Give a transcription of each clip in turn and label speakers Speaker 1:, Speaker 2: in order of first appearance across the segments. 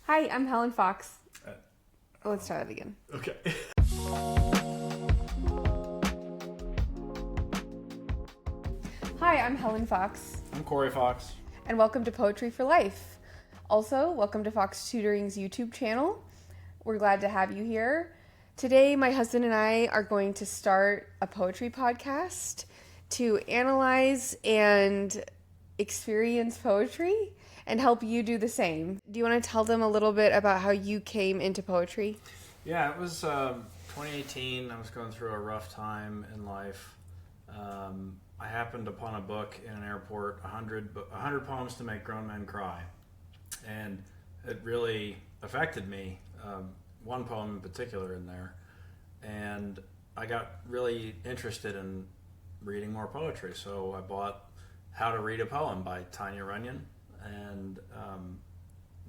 Speaker 1: Hi, I'm Helen Fox. Let's try that again.
Speaker 2: Okay.
Speaker 1: Hi, I'm Helen Fox.
Speaker 2: I'm Coire Fox.
Speaker 1: And welcome to Poetry for Life. Also, welcome to Fox Tutoring's YouTube channel. We're glad to have you here. Today, my husband and I are going to start a poetry podcast to analyze and experience poetry and help you do the same. Do you want to tell them a little bit about how you came into poetry?
Speaker 2: Yeah, it was 2018. I was going through a rough time in life. I happened upon a book in an airport, 100 poems to make grown men cry. And it really affected me, one poem in particular in there. And I got really interested in reading more poetry. So I bought How to Read a Poem by Tanya Runyon. And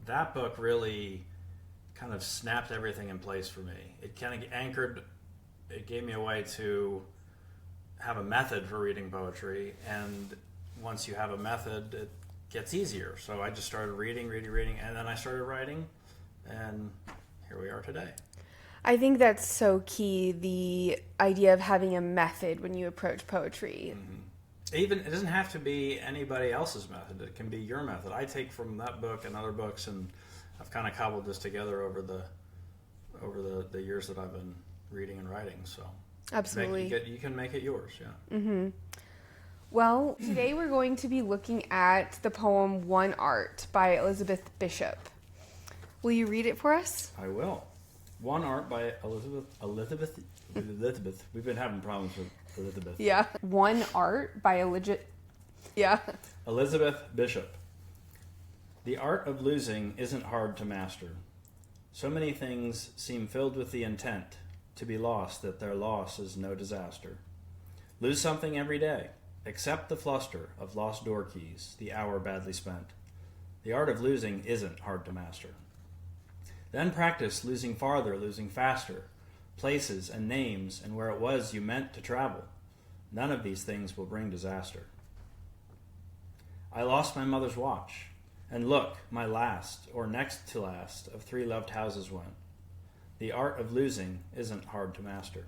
Speaker 2: that book really kind of snapped everything in place for me. It kind of anchored, it gave me a way to have a method for reading poetry, and once you have a method, it gets easier. So I just started reading, and then I started writing, and here we are today.
Speaker 1: I think that's so key, the idea of having a method when you approach poetry.
Speaker 2: Mm-hmm. Even it doesn't have to be anybody else's method. It can be your method. I take from that book and other books, and I've kind of cobbled this together over the years that I've been reading and writing. So
Speaker 1: absolutely,
Speaker 2: you can make it yours. Yeah.
Speaker 1: Mm-hmm. Well, today we're going to be looking at the poem "One Art" by Elizabeth Bishop. Will you read it for us?
Speaker 2: I will. One Art by Elizabeth. We've been having problems with Elizabeth.
Speaker 1: Yeah. One Art by
Speaker 2: Elizabeth Bishop. The art of losing isn't hard to master. So many things seem filled with the intent to be lost that their loss is no disaster. Lose something every day. Accept the fluster of lost door keys, the hour badly spent. The art of losing isn't hard to master. Then practice losing farther, losing faster, places and names and where it was you meant to travel. None of these things will bring disaster. I lost my mother's watch, and look, my last, or next to last, of 3 loved houses went. The art of losing isn't hard to master.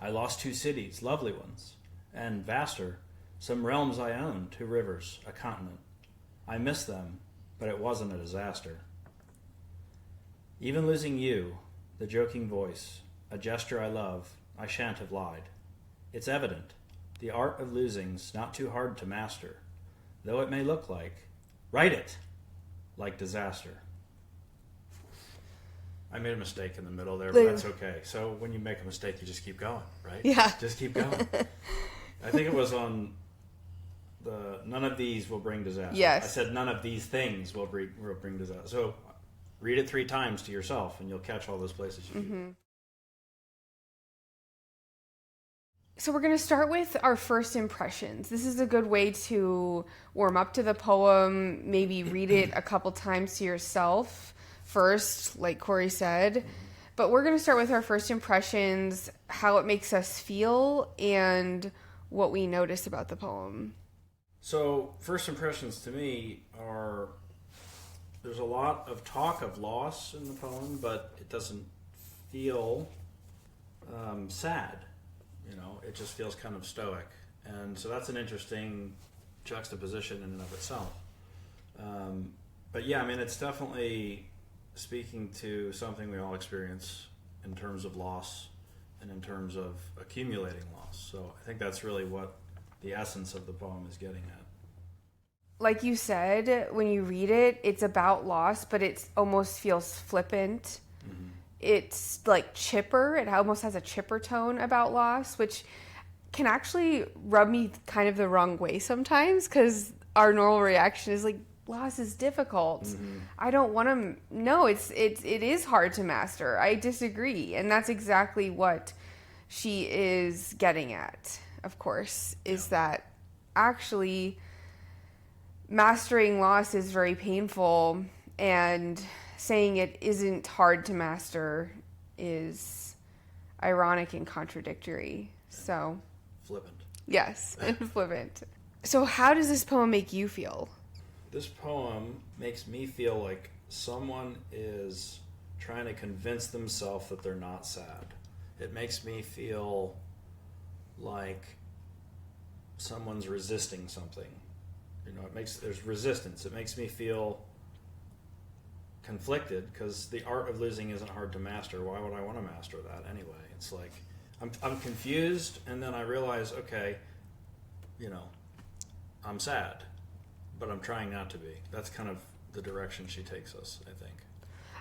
Speaker 2: I lost 2 cities, lovely ones, and vaster, some realms I owned, 2 rivers, a continent. I miss them, but it wasn't a disaster. Even losing you, the joking voice, a gesture I love, I shan't have lied. It's evident, the art of losing's not too hard to master, though it may look write it, like disaster. I made a mistake in the middle there, but that's okay. So when you make a mistake, you just keep going, right?
Speaker 1: Yeah.
Speaker 2: Just keep going. I think it was on none of these will bring disaster.
Speaker 1: Yes.
Speaker 2: I said none of these things will bring disaster. So read it 3 times to yourself, and you'll catch all those places you
Speaker 1: mm-hmm. So we're going to start with our first impressions. This is a good way to warm up to the poem, maybe read it a couple times to yourself first, like Coire said. Mm-hmm. But we're going to start with our first impressions, how it makes us feel, and what we notice about the poem.
Speaker 2: So first impressions to me are, there's a lot of talk of loss in the poem, but it doesn't feel sad. You know, it just feels kind of stoic. And so that's an interesting juxtaposition in and of itself. But yeah, I mean, it's definitely speaking to something we all experience in terms of loss and in terms of accumulating loss. So I think that's really what the essence of the poem is getting at.
Speaker 1: Like you said, when you read it, it's about loss, but it almost feels flippant. Mm-hmm. It's like chipper. It almost has a chipper tone about loss, which can actually rub me kind of the wrong way sometimes, because our normal reaction is like, loss is difficult. Mm-hmm. I don't want to. No, it is hard to master. I disagree, and that's exactly what she is getting at. Of course, is that actually mastering loss is very painful, and saying it isn't hard to master is ironic and contradictory. So
Speaker 2: flippant.
Speaker 1: Yes, and flippant. So how does this poem make you feel?
Speaker 2: This poem makes me feel like someone is trying to convince themselves that they're not sad. It makes me feel like someone's resisting something. There's resistance. It makes me feel conflicted because the art of losing isn't hard to master. Why would I want to master that anyway? It's like I'm confused, and then I realize, okay, I'm sad, but I'm trying not to be. That's kind of the direction she takes us, I think.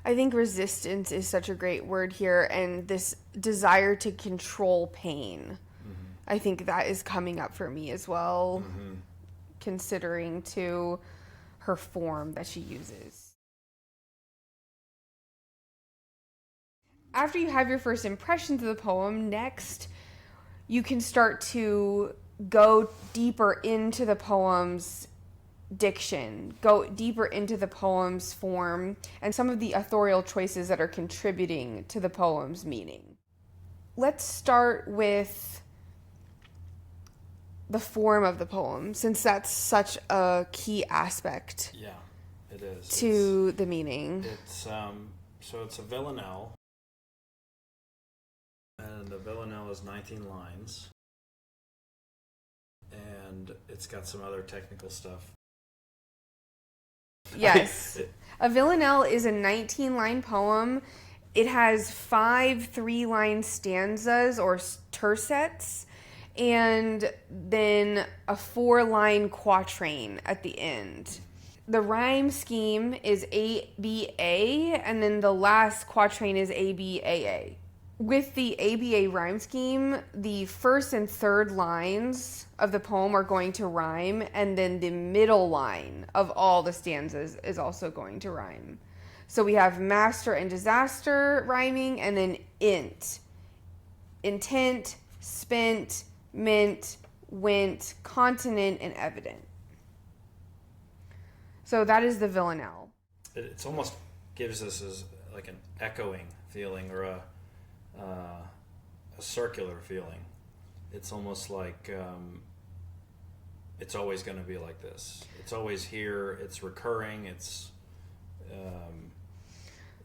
Speaker 1: I think resistance is such a great word here, and this desire to control pain. I think that is coming up for me as well, considering to her form that she uses. After you have your first impressions of the poem, next you can start to go deeper into the poem's diction, go deeper into the poem's form, and some of the authorial choices that are contributing to the poem's meaning. Let's start with the form of the poem, since that's such a key aspect.
Speaker 2: Yeah, it is.
Speaker 1: To the meaning.
Speaker 2: It's it's a villanelle, and the villanelle is 19 lines, and it's got some other technical stuff.
Speaker 1: Yes. A villanelle is a 19-line poem. It has 5 3-line stanzas or tercets, and then a 4-line quatrain at the end. The rhyme scheme is ABA, and then the last quatrain is ABAA. With the ABA rhyme scheme, the first and third lines of the poem are going to rhyme, and then the middle line of all the stanzas is also going to rhyme. So we have master and disaster rhyming, and then intent, spent, meant, went, continent, and evident. So that is the villanelle.
Speaker 2: It almost gives us like an echoing feeling, or a circular feeling. It's almost like it's always going to be like this. It's always here. It's recurring.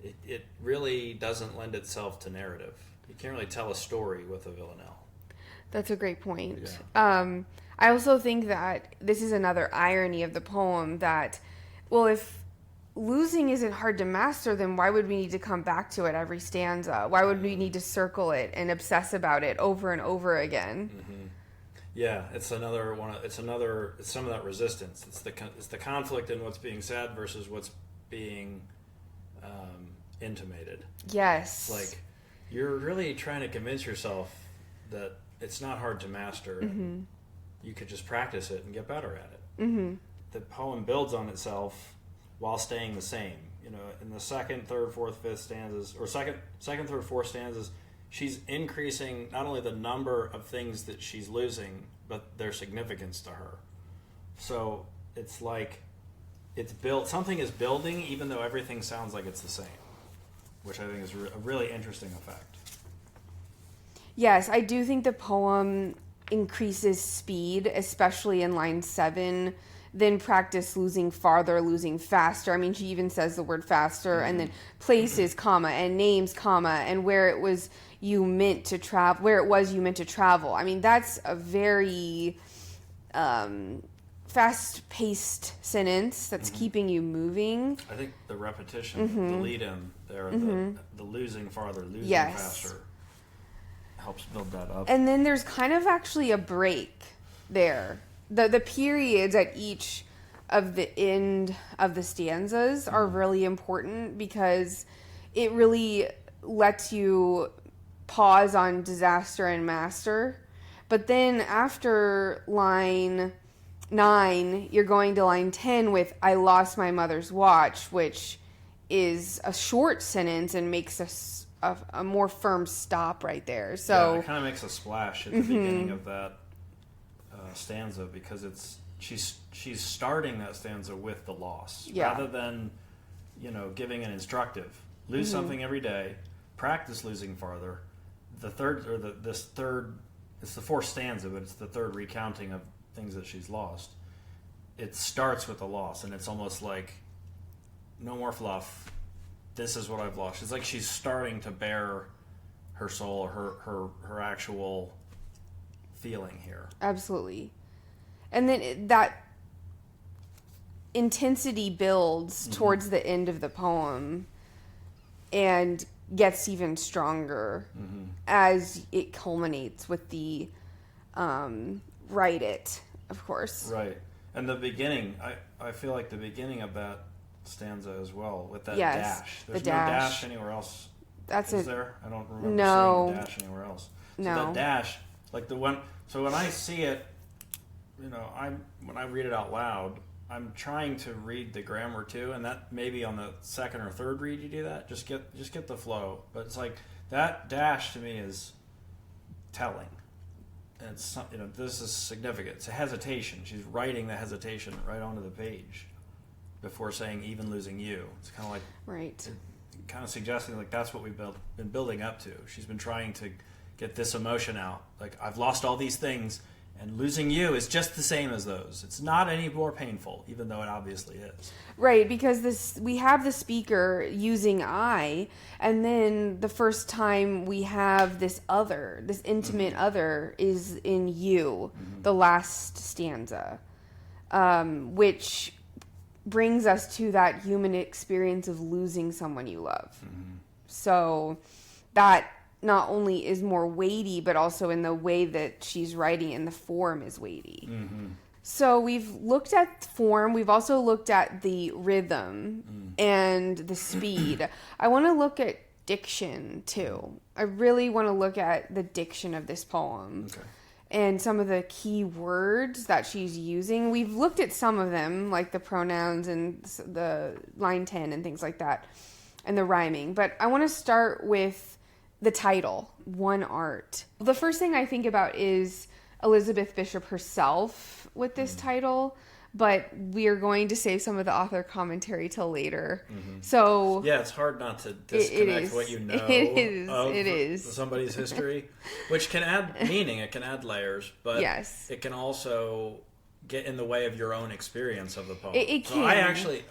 Speaker 2: It really doesn't lend itself to narrative. You can't really tell a story with a villanelle.
Speaker 1: That's a great point.
Speaker 2: Yeah.
Speaker 1: I also think that this is another irony of the poem that, well, if losing isn't hard to master, then why would we need to come back to it every stanza? Why would we need to circle it and obsess about it over and over again?
Speaker 2: Mm-hmm. Yeah, it's some of that resistance. It's the conflict in what's being said versus what's being intimated.
Speaker 1: Yes.
Speaker 2: It's like you're really trying to convince yourself that it's not hard to master.
Speaker 1: Mm-hmm.
Speaker 2: You could just practice it and get better at it.
Speaker 1: Mm-hmm.
Speaker 2: The poem builds on itself while staying the same. In the second, third, fourth, fifth stanzas, or second, third, fourth stanzas, she's increasing not only the number of things that she's losing, but their significance to her. So it's like something is building, even though everything sounds like it's the same, which I think is a really interesting effect.
Speaker 1: Yes, I do think the poem increases speed, especially in line 7. Then practice losing farther, losing faster. I mean, she even says the word faster, and then places, comma, and names, comma, and where it was you meant to travel. I mean, that's a very fast-paced sentence that's keeping you moving.
Speaker 2: I think the repetition, the lead-in there, the losing farther, losing faster, helps build that up.
Speaker 1: And then there's kind of actually a break there. The periods at each of the end of the stanzas are really important because it really lets you pause on disaster and master. But then after line 9, you're going to line 10 with I lost my mother's watch, which is a short sentence and makes a more firm stop right there. So
Speaker 2: yeah, it kind of makes a splash at the beginning of that stanza, because she's starting that stanza with the loss, rather than giving an instructive. Lose something every day, practice losing farther. The third, or it's the fourth stanza, but it's the third recounting of things that she's lost. it starts with the loss, and it's almost like no more fluff. This is what I've lost. It's like she's starting to bear her soul, her actual feeling here.
Speaker 1: Absolutely. And then that intensity builds towards the end of the poem and gets even stronger as it culminates with the write it, of course.
Speaker 2: Right. And the beginning, I feel like the beginning of that stanza as well, with that dash. There's no dash anywhere else. Is there? I don't remember seeing a dash anywhere else. So that dash, like the one, so when I see it, when I read it out loud, I'm trying to read the grammar too, and that maybe on the second or third read you do that. Just get the flow. But it's like that dash to me is telling. And it's, this is significant. It's a hesitation. She's writing the hesitation right onto the page before saying even losing you. It's kind of like kind of suggesting like that's what we've been building up to. She's been trying to get this emotion out. Like, I've lost all these things, and losing you is just the same as those. It's not any more painful, even though it obviously is.
Speaker 1: Right, because we have the speaker using I, and then the first time we have this other, this intimate other, is in you, the last stanza, which brings us to that human experience of losing someone you love. So that not only is more weighty, but also in the way that she's writing in the form is weighty. So we've looked at form. We've also looked at the rhythm and the speed. I want to look at diction too. I really want to look at the diction of this poem. And some of the key words that she's using. We've looked at some of them, like the pronouns and the line 10 and things like that, and the rhyming. But I want to start with the title, One Art. The first thing I think about is Elizabeth Bishop herself with this title, but we are going to save some of the author commentary till later. So
Speaker 2: yeah, it's hard not to disconnect what you know of somebody's history, which can add meaning, it can add layers, but it can also get in the way of your own experience of the poem.
Speaker 1: It can.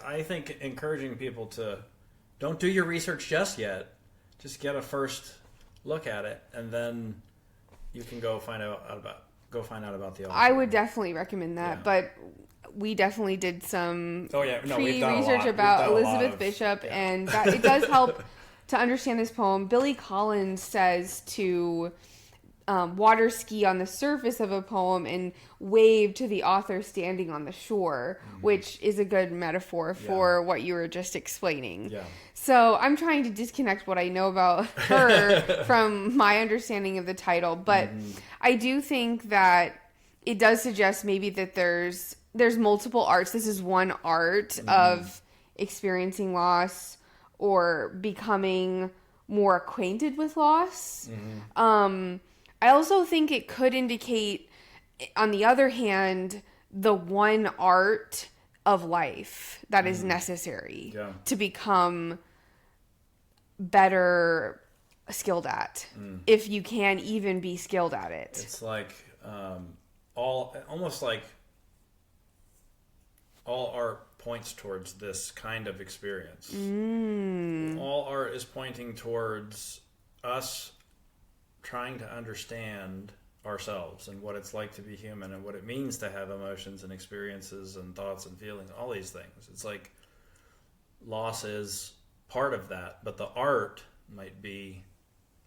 Speaker 2: I think encouraging people to don't do your research just yet. Just get a first look at it, and then you can go find out about the author.
Speaker 1: I would definitely recommend that, but we definitely did some pre-research about Elizabeth Bishop, and that it does help to understand this poem. Billy Collins says to water ski on the surface of a poem and wave to the author standing on the shore, which is a good metaphor for what you were just explaining. So I'm trying to disconnect what I know about her from my understanding of the title, but I do think that it does suggest maybe that there's multiple arts. This is one art of experiencing loss or becoming more acquainted with loss. I also think it could indicate, on the other hand, the one art of life that is necessary to become better skilled at, if you can even be skilled at it.
Speaker 2: It's like almost like all art points towards this kind of experience. All art is pointing towards us trying to understand ourselves and what it's like to be human and what it means to have emotions and experiences and thoughts and feelings, all these things. It's like loss is part of that, but the art might be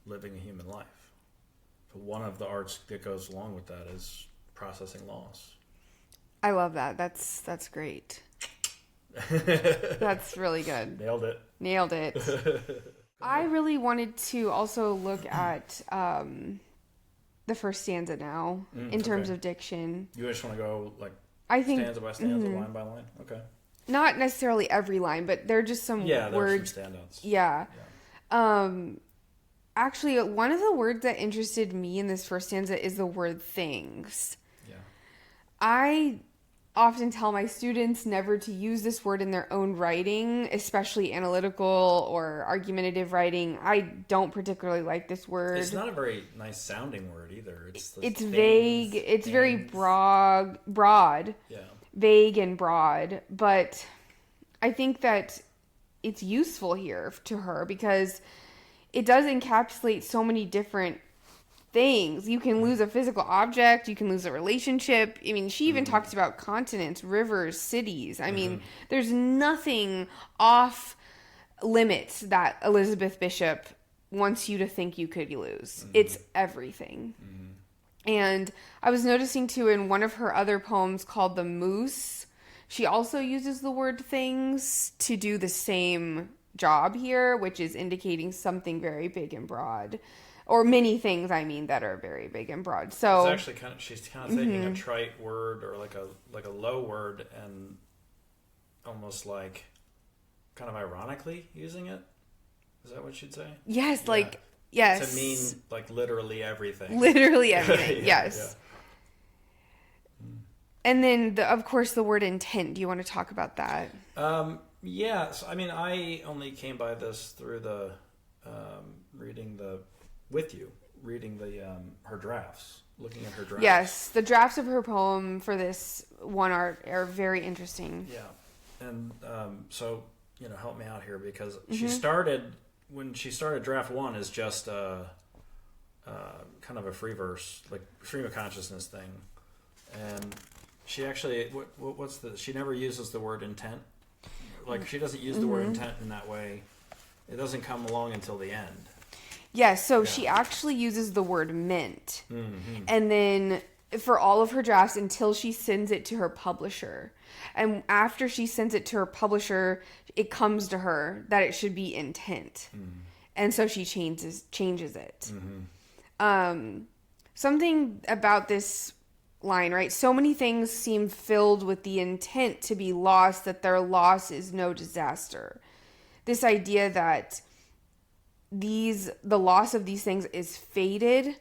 Speaker 2: living a human life. So one of the arts that goes along with that is processing loss.
Speaker 1: I love that. That's great. That's really good. Nailed it. I really wanted to also look at the first stanza now in terms of diction.
Speaker 2: You just want to go stanza by stanza, line by line? Okay.
Speaker 1: Not necessarily every line, but they're just some words.
Speaker 2: Some standouts.
Speaker 1: Yeah. Actually, one of the words that interested me in this first stanza is the word things. Yeah. I often tell my students never to use this word in their own writing, especially analytical or argumentative writing. I don't particularly like this word.
Speaker 2: It's not a very nice sounding word either. It's
Speaker 1: vague. It's very broad. Yeah. vague and broad, but I think that it's useful here to her because it does encapsulate so many different things. You can lose a physical object, you can lose a relationship. I mean, she even talks about continents, rivers, cities. I mean, there's nothing off limits that Elizabeth Bishop wants you to think you could lose. It's everything. And I was noticing too in one of her other poems called The Moose, she also uses the word things to do the same job here, which is indicating something very big and broad. Or many things, I mean, that are very big and broad. So
Speaker 2: it's actually she's kind of taking a trite word or like a low word and almost like kind of ironically using it. Is that what you'd say?
Speaker 1: Yes,
Speaker 2: yeah.
Speaker 1: Yes.
Speaker 2: To mean like literally everything.
Speaker 1: Literally everything, yes.
Speaker 2: Yeah.
Speaker 1: And then, of course, the word intent. Do you want to talk about that?
Speaker 2: Yeah. So, I mean, I only came by this through the reading her drafts, looking at her drafts.
Speaker 1: Yes, the drafts of her poem for this one art are very interesting.
Speaker 2: Yeah. And so, help me out here because when she started draft 1 is just kind of a free verse, like stream of consciousness thing. And she actually, she never uses the word intent. Like she doesn't use the word intent in that way. It doesn't come along until the end.
Speaker 1: Yes, so she actually uses the word meant. And then for all of her drafts until she sends it to her publisher. And after she sends it to her publisher, it comes to her that it should be intent. And so she changes it. Something about this line, right? So many things seem filled with the intent to be lost that their loss is no disaster. This idea that the loss of these things is fated,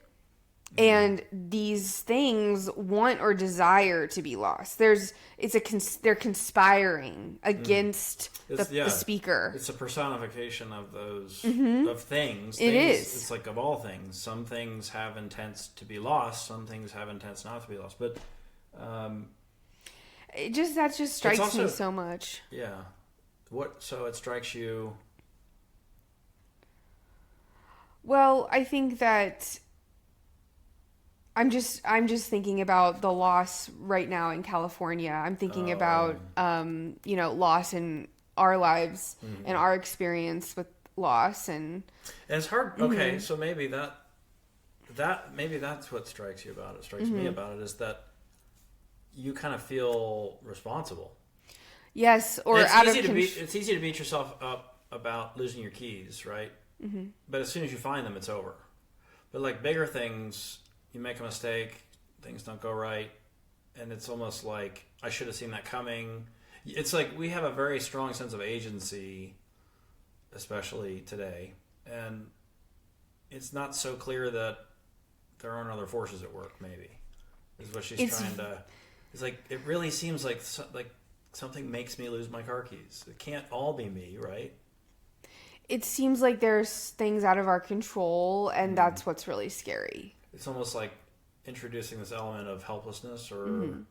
Speaker 1: and these things want or desire to be lost. They're conspiring against the speaker.
Speaker 2: It's a personification of those of things.
Speaker 1: It is.
Speaker 2: It's like of all things. Some things have intents to be lost. Some things have intents not to be lost. But
Speaker 1: that just strikes me so much.
Speaker 2: Yeah. So it strikes you.
Speaker 1: Well, I think that I'm just thinking about the loss right now in California. I'm thinking about loss in our lives and our experience with loss and
Speaker 2: it's hard. Okay, so maybe that's what strikes you about it. Strikes me about it is that you kind of feel responsible.
Speaker 1: Yes, or
Speaker 2: it's easy to beat yourself up about losing your keys, right? But as soon as you find them, it's over. But like bigger things, you make a mistake, things don't go right, and it's almost like I should have seen that coming. It's like we have a very strong sense of agency, especially today, and it's not so clear that there aren't other forces at work. Maybe is what she's trying to. It's like it really seems like something makes me lose my car keys. It can't all be me, right?
Speaker 1: It seems like there's things out of our control, and that's what's really scary.
Speaker 2: It's almost like introducing this element of helplessness or,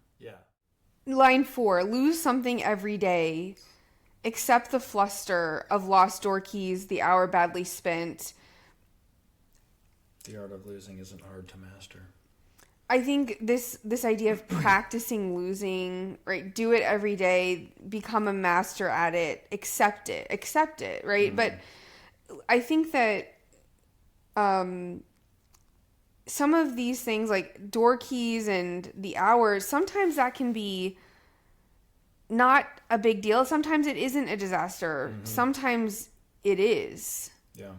Speaker 1: Line 4, lose something every day, accept the fluster of lost door keys, the hour badly spent.
Speaker 2: The art of losing isn't hard to master.
Speaker 1: I think this idea of practicing losing, right? Do it every day, become a master at it, accept it, right? But I think that some of these things like door keys and the hours, sometimes that can be not a big deal. Sometimes it isn't a disaster. Sometimes it is.
Speaker 2: Yeah.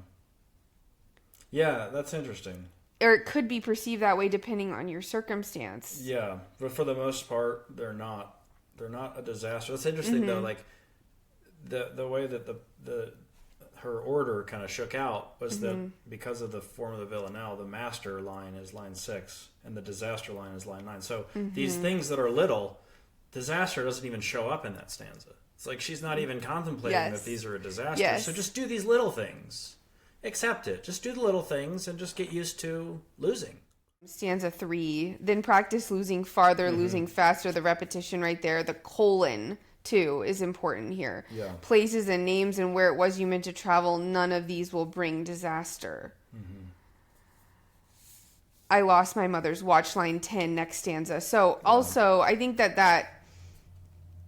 Speaker 2: Yeah, that's interesting.
Speaker 1: Or it could be perceived that way depending on your circumstance.
Speaker 2: Yeah, but for the most part, they're not a disaster. That's interesting though. Like the way that her order kind of shook out was that because of the form of the villanelle, the master line is line 6 and the disaster line is line 9. So these things that are little, disaster doesn't even show up in that stanza. It's like she's not even contemplating that these are a disaster.
Speaker 1: Yes.
Speaker 2: So just do these little things. Accept it. Just do the little things and just get used to losing.
Speaker 1: Stanza 3, then practice losing farther, losing faster, the repetition right there. The colon, too, is important here.
Speaker 2: Yeah.
Speaker 1: Places and names and where it was you meant to travel, none of these will bring disaster. I lost my mother's watch, line 10, next stanza. So also, I think that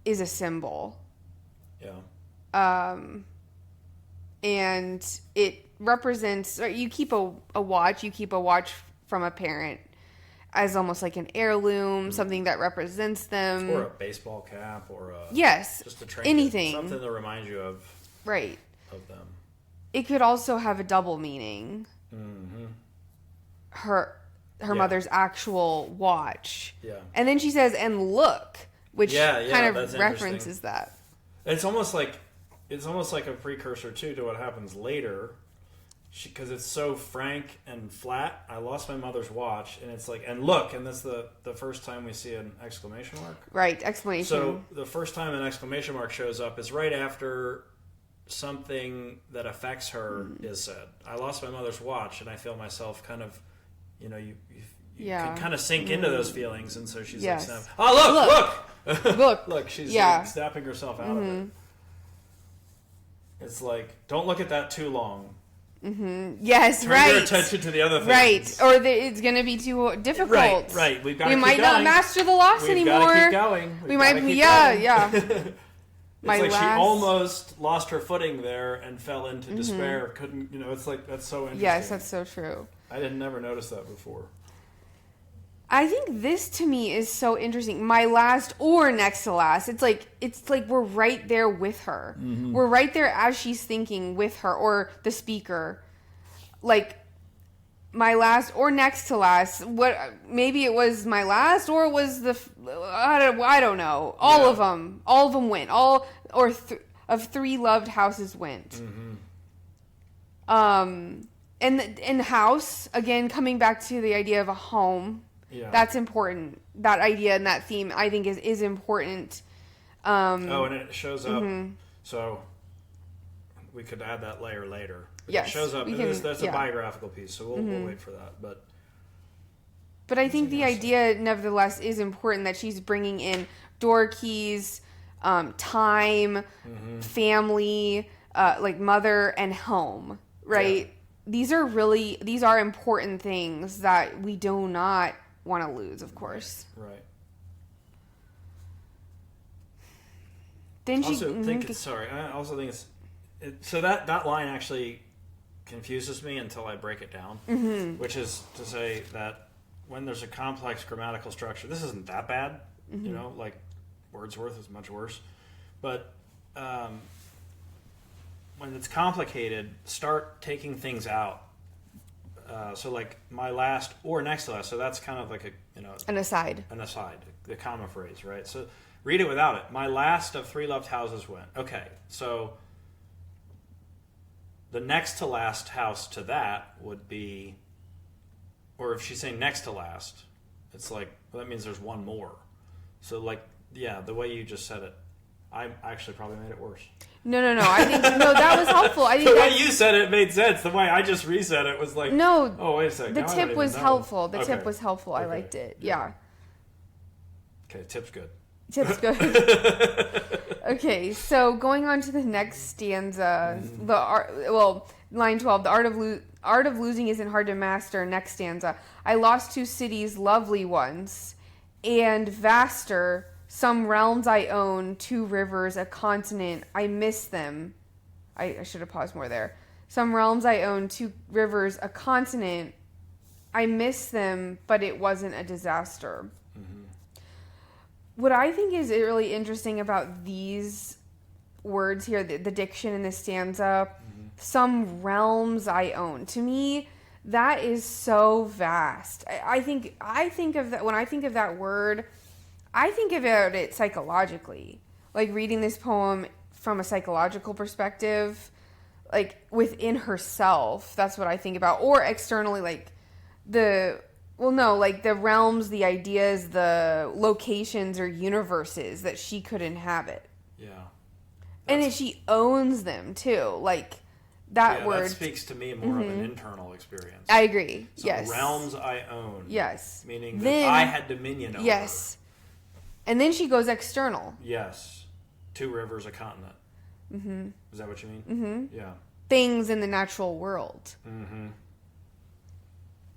Speaker 1: is a symbol.
Speaker 2: Yeah.
Speaker 1: And it represents, you keep a watch from a parent as almost like an heirloom, something that represents them.
Speaker 2: Or a baseball cap, or just a trinket,
Speaker 1: anything.
Speaker 2: Something to remind you of them.
Speaker 1: It could also have a double meaning. Her mother's actual watch.
Speaker 2: Yeah.
Speaker 1: And then she says, and look, which kind of references that.
Speaker 2: It's almost like a precursor too to what happens later, because it's so frank and flat. I lost my mother's watch, and it's like, and look, and that's the first time we see an exclamation mark.
Speaker 1: Right, exclamation.
Speaker 2: So the first time an exclamation mark shows up is right after something that affects her is said. I lost my mother's watch, and I feel myself kind of, you can kind of sink into those feelings, and so she's like, oh, look! Look, she's like snapping herself out of it. It's like, don't look at that too long.
Speaker 1: Yes,
Speaker 2: Turn your attention to the other things.
Speaker 1: Right, or it's going to be too difficult.
Speaker 2: Right.
Speaker 1: We might not master the loss anymore.
Speaker 2: We've got to keep going.
Speaker 1: We might, yeah.
Speaker 2: It's she almost lost her footing there and fell into despair. Couldn't, it's like, that's so interesting.
Speaker 1: Yes, that's so true.
Speaker 2: I had never noticed that before.
Speaker 1: I think this to me is so interesting. My last or next to last. It's like we're right there with her. We're right there as she's thinking with her, or the speaker. Like, my last or next to last. What? Maybe it was my last, or it was I don't know. All of them went. Of three loved houses went. And the house, again, coming back to the idea of a home. Yeah. That's important. That idea and that theme, I think, is important.
Speaker 2: And it shows up. So we could add that layer later.
Speaker 1: Yes,
Speaker 2: it shows up. That's a biographical piece, so we'll wait for that.
Speaker 1: But I think the idea, nevertheless, is important, that she's bringing in door keys, time, family, like mother and home, right? Yeah. These are important things that we do not want to lose, of course.
Speaker 2: Right.
Speaker 1: Then she
Speaker 2: I also think so that line actually confuses me until I break it down, which is to say that when there's a complex grammatical structure, this isn't that bad, like Wordsworth is much worse, but when it's complicated, start taking things out. So like my last or next to last, so that's kind of like
Speaker 1: an aside,
Speaker 2: the comma phrase, right? So read it without it. My last of three loved houses went. Okay, so the next to last house to that would be, or if she's saying next to last, it's like, well, that means there's one more. So like, the way you just said it, I actually probably made it worse.
Speaker 1: No. I think that was helpful. I think
Speaker 2: the way you said it made sense. The way I just reset it was like,
Speaker 1: no.
Speaker 2: Oh, wait a second.
Speaker 1: The tip was helpful. Tip was helpful. I liked it. Yeah.
Speaker 2: Okay, tip's good.
Speaker 1: Tip's good. Okay, so going on to the next stanza, line 12. The art of losing isn't hard to master. Next stanza. I lost two cities, lovely ones, and vaster. Some realms I own, two rivers, a continent. I miss them. I should have paused more there. Some realms I own, two rivers, a continent. I miss them, but it wasn't a disaster. What I think is really interesting about these words here, the diction in this stanza, some realms I own. To me, that is so vast. I think of that when I think of that word. I think about it psychologically, like reading this poem from a psychological perspective, like within herself. That's what I think about, or externally, like the realms, the ideas, the locations or universes that she could inhabit.
Speaker 2: Yeah,
Speaker 1: and she owns them too. Like that word.
Speaker 2: That speaks to me more of an internal experience.
Speaker 1: I agree.
Speaker 2: So
Speaker 1: yes.
Speaker 2: realms I own.
Speaker 1: Yes.
Speaker 2: Meaning that I had dominion over.
Speaker 1: Yes. And then she goes external.
Speaker 2: Yes. 2 rivers, a continent. Mm-hmm. Is that what you mean?
Speaker 1: Mm-hmm.
Speaker 2: Yeah.
Speaker 1: Things in the natural world.
Speaker 2: Mm-hmm.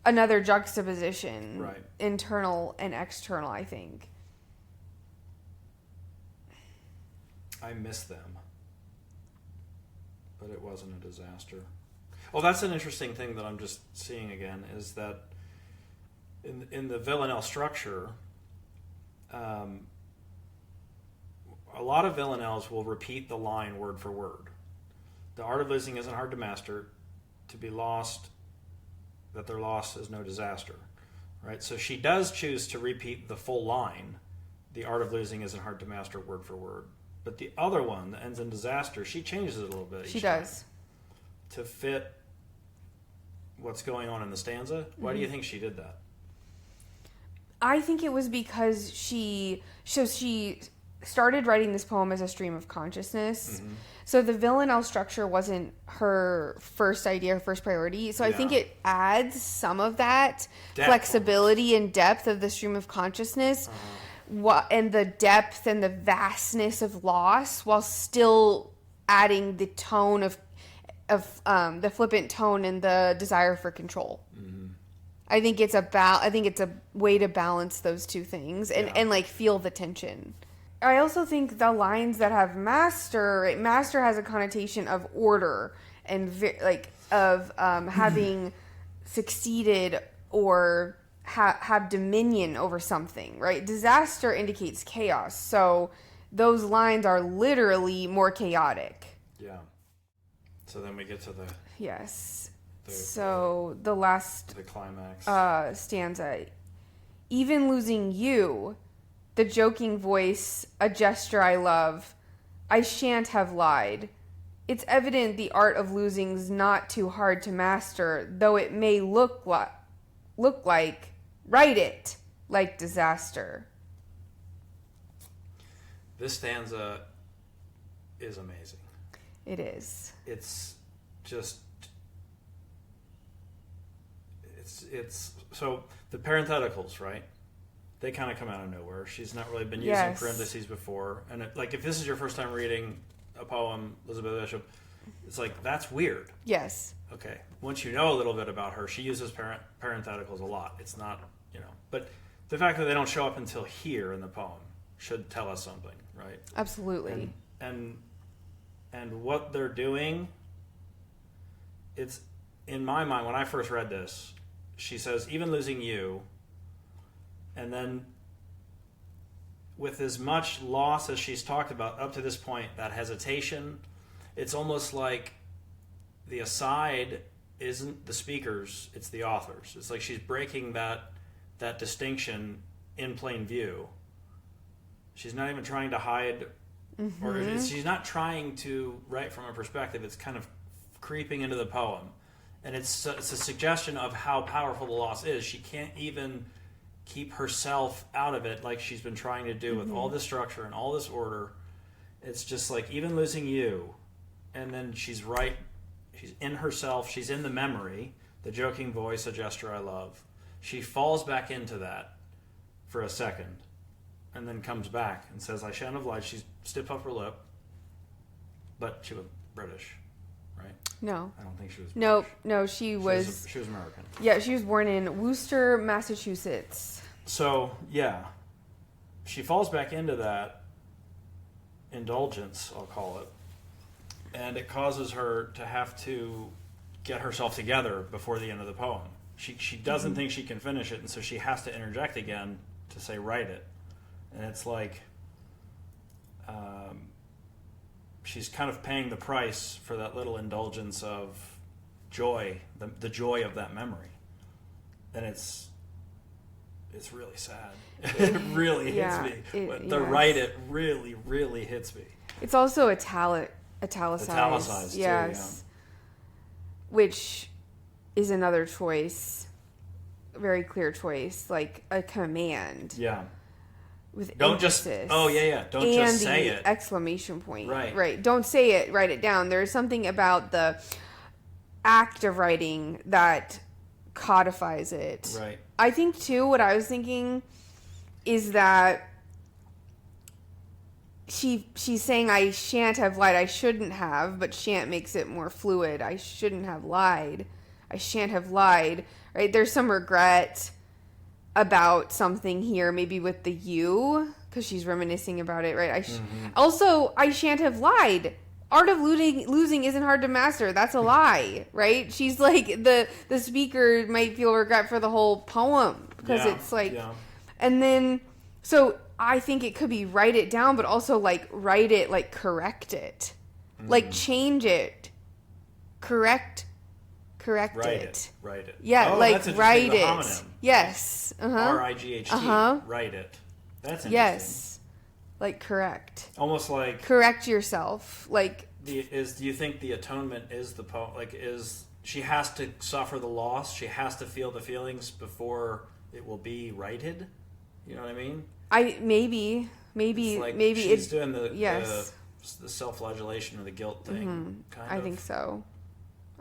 Speaker 1: Another juxtaposition.
Speaker 2: Right.
Speaker 1: Internal and external, I think.
Speaker 2: I miss them. But it wasn't a disaster. Well, that's an interesting thing that I'm just seeing again, is that in the villanelle structure, a lot of villanelles will repeat the line word for word. The art of losing isn't hard to master. To be lost, that their loss is no disaster. Right? So she does choose to repeat the full line. The art of losing isn't hard to master word for word. But the other one that ends in disaster, she changes it a little bit.
Speaker 1: She does.
Speaker 2: To fit what's going on in the stanza. Why do you think she did that?
Speaker 1: I think it was because she started writing this poem as a stream of consciousness. Mm-hmm. So the villanelle structure wasn't her first idea, her first priority. So I think it adds some of that flexibility and depth of the stream of consciousness. And the depth and the vastness of loss, while still adding the tone of the flippant tone and the desire for control. Mm-hmm. I think it's a way to balance those two things and like feel the tension. I also think the lines that have master has a connotation of order and having succeeded or have dominion over something, right? Disaster indicates chaos, so those lines are literally more chaotic.
Speaker 2: Yeah. So then we get to the
Speaker 1: last
Speaker 2: climax
Speaker 1: stanza. Even losing you, the joking voice, a gesture I love, I shan't have lied. It's evident the art of losing's not too hard to master, though it may look like write it like disaster.
Speaker 2: This stanza is amazing.
Speaker 1: It is.
Speaker 2: It's just it's so the parentheticals, right? They kind of come out of nowhere. She's not really been using parentheses before, and if this is your first time reading a poem, Elizabeth Bishop, it's like that's weird.
Speaker 1: Yes.
Speaker 2: Okay. Once you know a little bit about her, she uses parentheticals a lot. It's not, but the fact that they don't show up until here in the poem should tell us something, right?
Speaker 1: Absolutely.
Speaker 2: And what they're doing, it's in my mind when I first read this, she says, even losing you, and then with as much loss as she's talked about up to this point, that hesitation, it's almost like the aside isn't the speakers, it's the authors. It's like she's breaking that distinction in plain view. She's not even trying to hide, or she's not trying to write from a perspective. It's kind of creeping into the poem. And it's a suggestion of how powerful the loss is. She can't even keep herself out of it like she's been trying to do with all this structure and all this order. It's just like, even losing you, and then she's in herself, she's in the memory, the joking voice, a gesture I love. She falls back into that for a second and then comes back and says, I shan't have lied. She's stiff upper lip, but she was British, right?
Speaker 1: No.
Speaker 2: I don't think she was British.
Speaker 1: No, she was
Speaker 2: American.
Speaker 1: Yeah, she was born in Worcester, Massachusetts.
Speaker 2: So, yeah, she falls back into that indulgence, I'll call it, and it causes her to have to get herself together before the end of the poem. She doesn't think she can finish it, and so she has to interject again to say, write it. And it's like she's kind of paying the price for that little indulgence of joy, the joy of that memory. And it's really sad. It really hits me. Write it really, really hits me.
Speaker 1: It's also italicized.
Speaker 2: Italicized,
Speaker 1: yes.
Speaker 2: Too, yeah.
Speaker 1: Which is another choice, a very clear choice, like a command.
Speaker 2: Yeah.
Speaker 1: With
Speaker 2: don't
Speaker 1: emphasis.
Speaker 2: Don't just say it.
Speaker 1: Exclamation point.
Speaker 2: Right.
Speaker 1: Don't say it, write it down. There's something about the act of writing that codifies it.
Speaker 2: Right.
Speaker 1: I think too, what I was thinking is that she's saying I shan't have lied. I shouldn't have, but shan't makes it more fluid. I shouldn't have lied. I shan't have lied. Right? There's some regret about something here, maybe with the you, because she's reminiscing about it, right? Also, I shan't have lied. Art of losing isn't hard to master. That's a lie, right? She's like, the speaker might feel regret for the whole poem, because it's like, and then, so I think it could be write it down, but also like write it, like correct it, like change it, correct
Speaker 2: Write
Speaker 1: it.
Speaker 2: Write it.
Speaker 1: Yeah,
Speaker 2: oh,
Speaker 1: like
Speaker 2: that's
Speaker 1: write
Speaker 2: the
Speaker 1: it.
Speaker 2: homonym.
Speaker 1: Yes.
Speaker 2: R-I-G-H-T. Write it. That's interesting.
Speaker 1: Yes. Like correct.
Speaker 2: Almost like
Speaker 1: correct yourself. Like
Speaker 2: do you think the atonement is the is she has to suffer the loss? She has to feel the feelings before it will be righted? You know what I mean?
Speaker 1: Maybe
Speaker 2: it's like
Speaker 1: maybe
Speaker 2: she's doing the self-flagellation or the guilt thing. Kind of.
Speaker 1: I think so.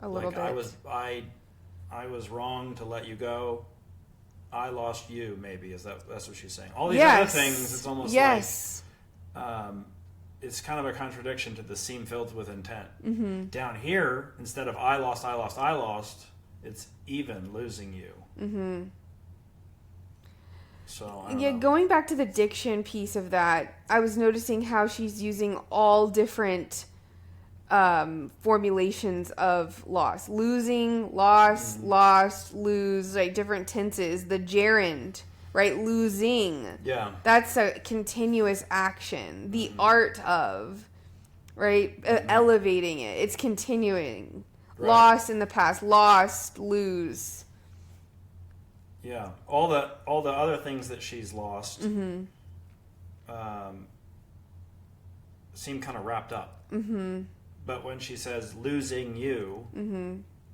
Speaker 1: A little bit.
Speaker 2: I was wrong to let you go. I lost you. Maybe that's what she's saying. All these other things. It's almost like it's kind of a contradiction to the seam filled with intent. Down here, instead of I lost, it's even losing you. So I don't know.
Speaker 1: Going back to the diction piece of that, I was noticing how she's using all different formulations of loss. Losing, loss, lost, lose, like different tenses. The gerund, right? Losing.
Speaker 2: Yeah.
Speaker 1: That's a continuous action. The art of, right? Elevating it. It's continuing. Right. Lost in the past. Lost, lose.
Speaker 2: Yeah. All the other things that she's lost seem kind of wrapped up. But when she says losing you,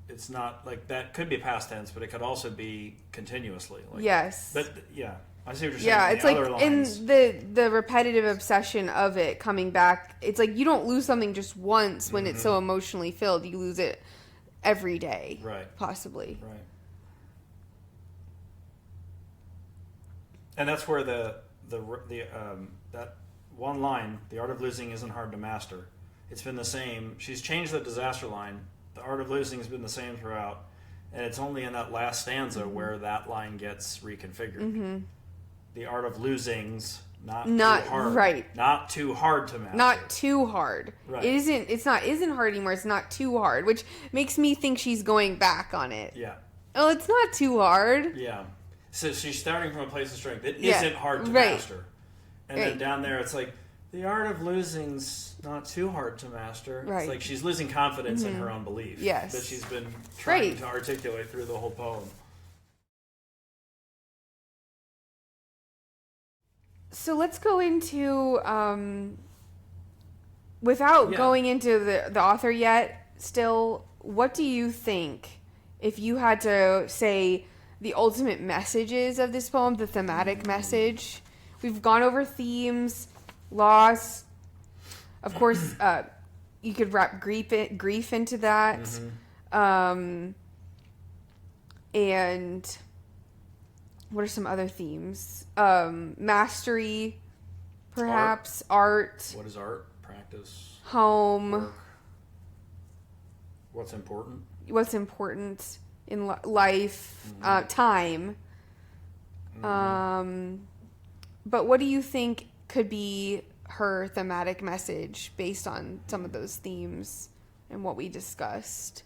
Speaker 2: it's not like that could be past tense, but it could also be continuously. Like,
Speaker 1: yes.
Speaker 2: But yeah, I see what you're saying.
Speaker 1: Yeah, it's like
Speaker 2: lines.
Speaker 1: in the repetitive obsession of it coming back. It's like you don't lose something just once when it's so emotionally filled. You lose it every day,
Speaker 2: right?
Speaker 1: Possibly,
Speaker 2: right. And that's where the that one line, the art of losing isn't hard to master. It's been the same. She's changed the disaster line. The art of losing has been the same throughout. And it's only in that last stanza where that line gets reconfigured. The art of losing's not too hard.
Speaker 1: Right.
Speaker 2: Not too hard to master.
Speaker 1: Not too hard.
Speaker 2: Right.
Speaker 1: It's not hard anymore. It's not too hard, which makes me think she's going back on it.
Speaker 2: Yeah.
Speaker 1: Oh, it's not too hard.
Speaker 2: Yeah. So she's starting from a place of strength. It isn't hard to master. And then down there it's like, the art of losing's not too hard to master.
Speaker 1: Right.
Speaker 2: It's like she's losing confidence in her own belief.
Speaker 1: Yes.
Speaker 2: That she's been trying to articulate through the whole poem.
Speaker 1: So let's go into, without going into the author yet, still, what do you think, if you had to say the ultimate messages of this poem, the thematic message? We've gone over themes, loss. Of course, you could wrap grief into that. And what are some other themes? Mastery, perhaps. Art.
Speaker 2: What is art? Practice.
Speaker 1: Home.
Speaker 2: Work. What's important?
Speaker 1: What's important in life. Time. But what do you think could be her thematic message based on some of those themes and what we discussed?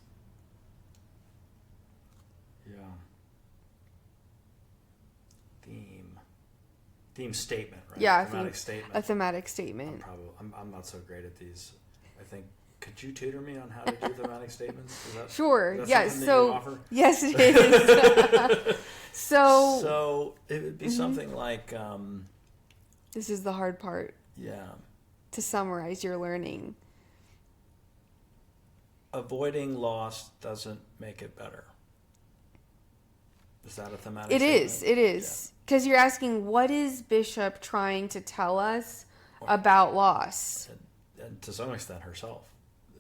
Speaker 2: Yeah. Theme statement, right?
Speaker 1: Yeah,
Speaker 2: thematic statement.
Speaker 1: A thematic statement.
Speaker 2: I'm not so great at these. I think. Could you tutor me on how to do thematic statements?
Speaker 1: Sure.
Speaker 2: Is that
Speaker 1: Yes.
Speaker 2: something
Speaker 1: So
Speaker 2: that you offer?
Speaker 1: yes, it is.
Speaker 2: So it would be something like.
Speaker 1: This is the hard part.
Speaker 2: Yeah.
Speaker 1: To summarize your learning.
Speaker 2: Avoiding loss doesn't make it better. Is that a thematic
Speaker 1: It
Speaker 2: statement?
Speaker 1: is. It is. Because you're asking, what is Bishop trying to tell us about loss?
Speaker 2: And to some extent herself.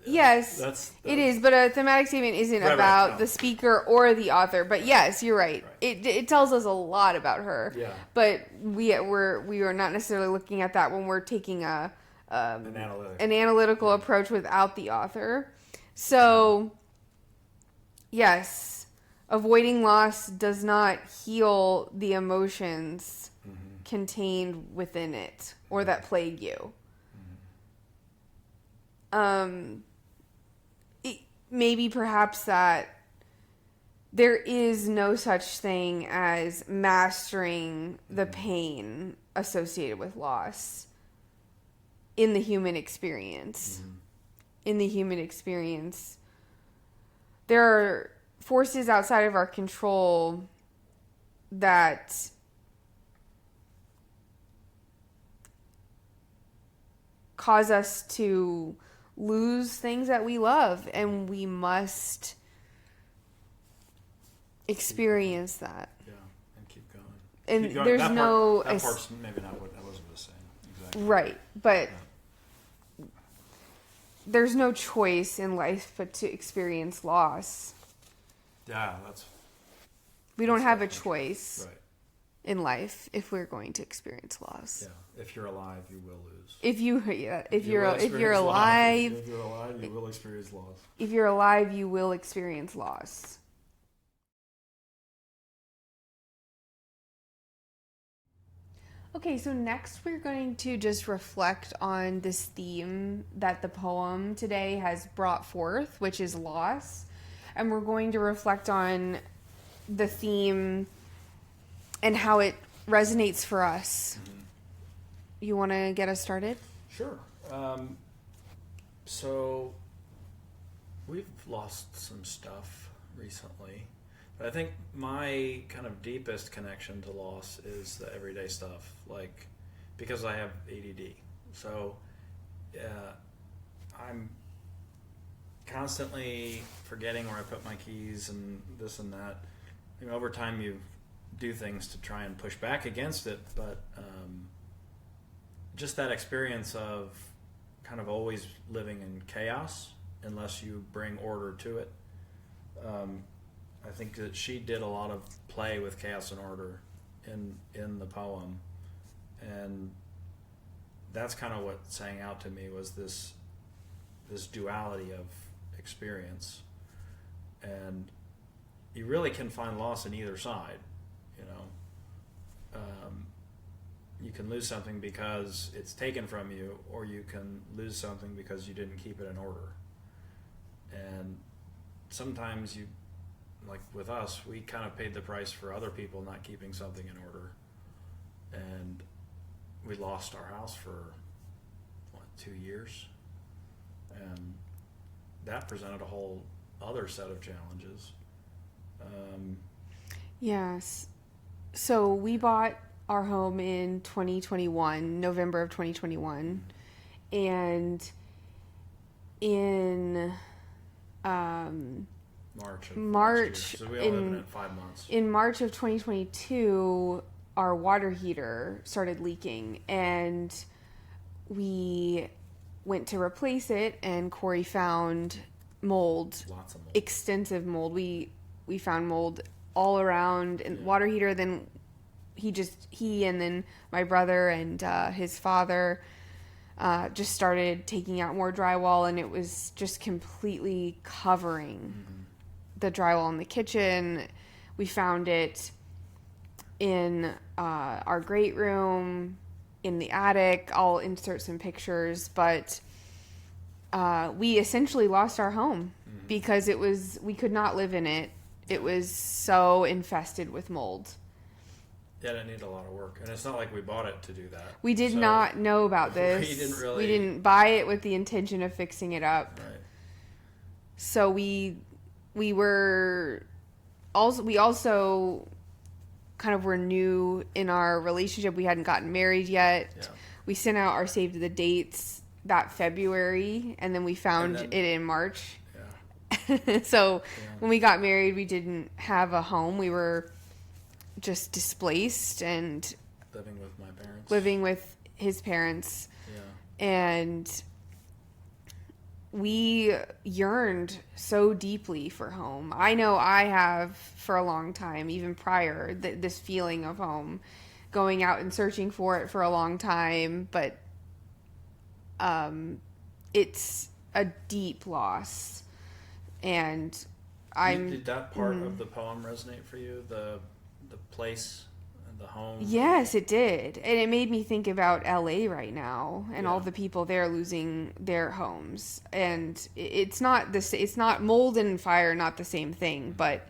Speaker 1: Yes, it is, but a thematic statement isn't about the speaker or the author. But yes, you're right. It tells us a lot about her.
Speaker 2: Yeah.
Speaker 1: But we are not necessarily looking at that when we're taking an analytical approach without the author. So, yes, avoiding loss does not heal the emotions contained within it or that plague you. Maybe perhaps that there is no such thing as mastering the pain associated with loss in the human experience. In the human experience, there are forces outside of our control that cause us to lose things that we love, and we must experience that.
Speaker 2: Yeah, and keep going.
Speaker 1: And there's no...
Speaker 2: That part's maybe not what Elizabeth was saying. Exactly.
Speaker 1: Right, but there's no choice in life but to experience loss.
Speaker 2: Yeah,
Speaker 1: we don't have a choice in life if we're going to experience loss.
Speaker 2: Yeah, if you're alive, you will lose.
Speaker 1: If you're alive,
Speaker 2: if you're alive, you will experience loss.
Speaker 1: If you're alive, you will experience loss. Okay, so next we're going to just reflect on this theme that the poem today has brought forth, which is loss. And we're going to reflect on the theme and how it resonates for us. You want to get us started?
Speaker 2: Sure. So we've lost some stuff recently, but I think my kind of deepest connection to loss is the everyday stuff, like because I have ADD. So I'm constantly forgetting where I put my keys and this and that. You know, over time you do things to try and push back against it, but just that experience of kind of always living in chaos unless you bring order to it. I think that she did a lot of play with chaos and order in the poem, and that's kind of what sang out to me was this duality of experience. And you really can find loss in either side, you know. You can lose something because it's taken from you, or you can lose something because you didn't keep it in order. And sometimes you, like with us, we kind of paid the price for other people not keeping something in order. And we lost our house for, 2 years? And that presented a whole other set of challenges.
Speaker 1: Yes. So we bought our home in 2021, November of 2021. And in March
Speaker 2: so we only lived in it 5 months.
Speaker 1: In March of 2022, our water heater started leaking, and we went to replace it, and Coire found mold.
Speaker 2: Lots of mold.
Speaker 1: Extensive mold. We found mold all around in water heater. Then he and then my brother and his father just started taking out more drywall, and it was just completely covering the drywall in the kitchen. We found it in our great room, in the attic. I'll insert some pictures, but we essentially lost our home because we could not live in it. It was so infested with mold.
Speaker 2: Yeah, it needed a lot of work. And it's not like we bought it to do that.
Speaker 1: We did not know about this. We didn't buy it with the intention of fixing it up.
Speaker 2: Right.
Speaker 1: So we also kind of were new in our relationship. We hadn't gotten married yet. Yeah. We sent out our save the dates that February, and then we found it in March. Yeah. So when we got married, we didn't have a home. We were just displaced and
Speaker 2: living with my parents.
Speaker 1: Living with his parents.
Speaker 2: Yeah.
Speaker 1: And we yearned so deeply for home. I know I have for a long time, even prior, this feeling of home, going out and searching for it for a long time, but it's a deep loss. And
Speaker 2: Did that part of the poem resonate for you? The place and the home?
Speaker 1: Yes, it did. And it made me think about LA right now and all
Speaker 2: Yeah.
Speaker 1: the people there losing their homes. And it's not it's not mold and fire, not the same thing, but